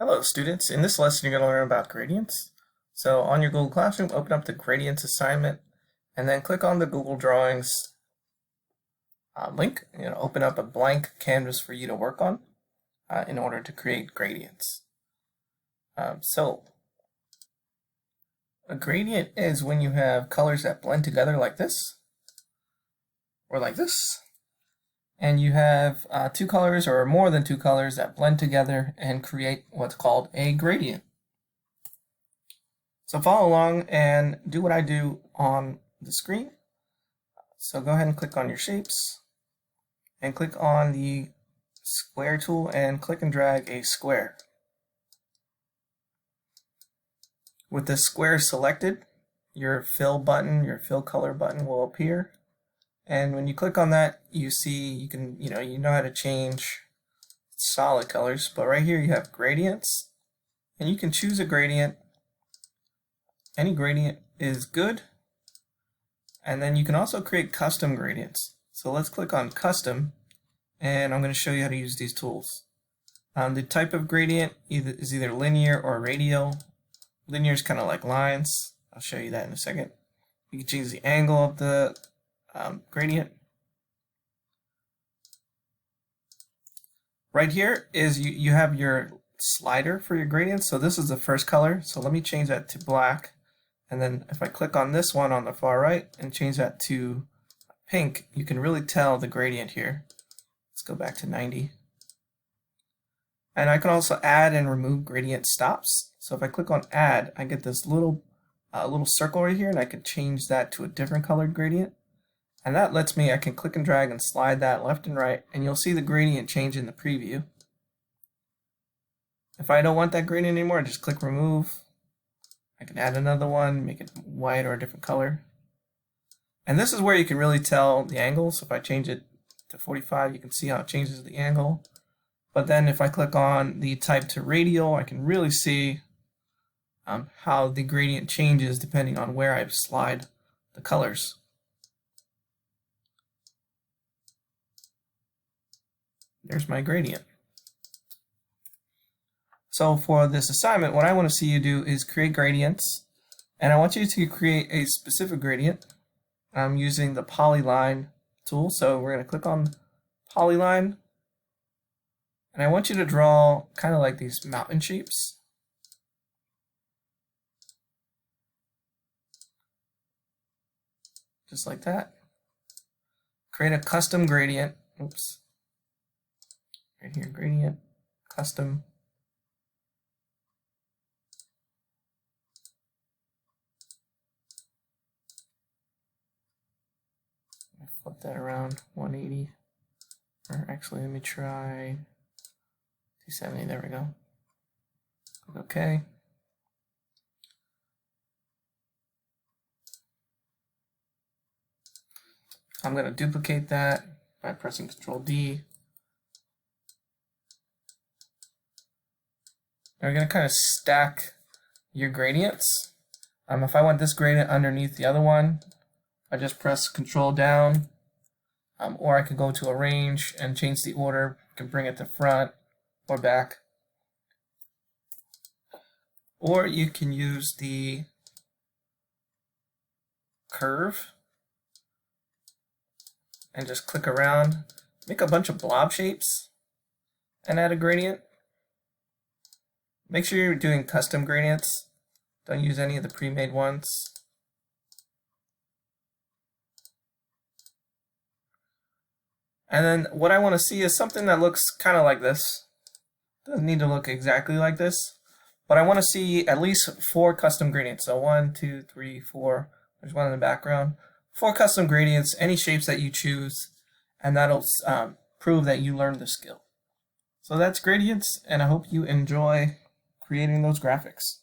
Hello students, in this lesson you're going to learn about gradients. So on your Google Classroom, open up the gradients assignment and then click on the Google Drawings link. Open up a blank canvas for you to work on in order to create gradients. So a gradient is when you have colors that blend together like this or like this. And you have two colors or more than two colors that blend together and create what's called a gradient. So follow along and do what I do on the screen. So go ahead and click on your shapes and click on the square tool and click and drag a square. With the square selected, your fill button, your fill color button will appear. And when you click on that, you see you know how to change solid colors, but right here you have gradients, and you can choose a gradient. Any gradient is good. And then you can also create custom gradients. So let's click on custom, and I'm going to show you how to use these tools. The type of gradient is either linear or radial. Linear is kind of like lines. I'll show you that in a second. You can change the angle of the gradient. Right here is you have your slider for your gradients. So this is the first color. So let me change that to black. And then if I click on this one on the far right and change that to pink, you can really tell the gradient here. Let's go back to 90. And I can also add and remove gradient stops. So if I click on add, I get this little circle right here, and I can change that to a different colored gradient. And that lets me, I can click and drag and slide that left and right, and you'll see the gradient change in the preview. If I don't want that gradient anymore, I just click remove. I can add another one, make it white or a different color. And this is where you can really tell the angle. So if I change it to 45, you can see how it changes the angle. But then if I click on the type to radial, I can really see how the gradient changes depending on where I slide the colors. There's my gradient. So for this assignment, what I want to see you do is create gradients, and I want you to create a specific gradient. I'm using the polyline tool, so we're going to click on polyline, and I want you to draw kind of like these mountain shapes. Just like that. Create a custom gradient. Oops. Right here, gradient, custom. Flip that around 180. Or actually, let me try 270. There we go. Click OK. I'm going to duplicate that by pressing Control D. And we're going to kind of stack your gradients. If I want this gradient underneath the other one, I just press Control down, or I can go to Arrange and change the order. You can bring it to front or back. Or you can use the curve and just click around, make a bunch of blob shapes, and add a gradient. Make sure you're doing custom gradients. Don't use any of the pre-made ones. And then what I want to see is something that looks kind of like this. Doesn't need to look exactly like this, but I want to see at least 4 custom gradients. So 1, 2, 3, 4. There's one in the background. 4 custom gradients, any shapes that you choose, and that'll prove that you learned the skill. So that's gradients, and I hope you enjoy creating those graphics.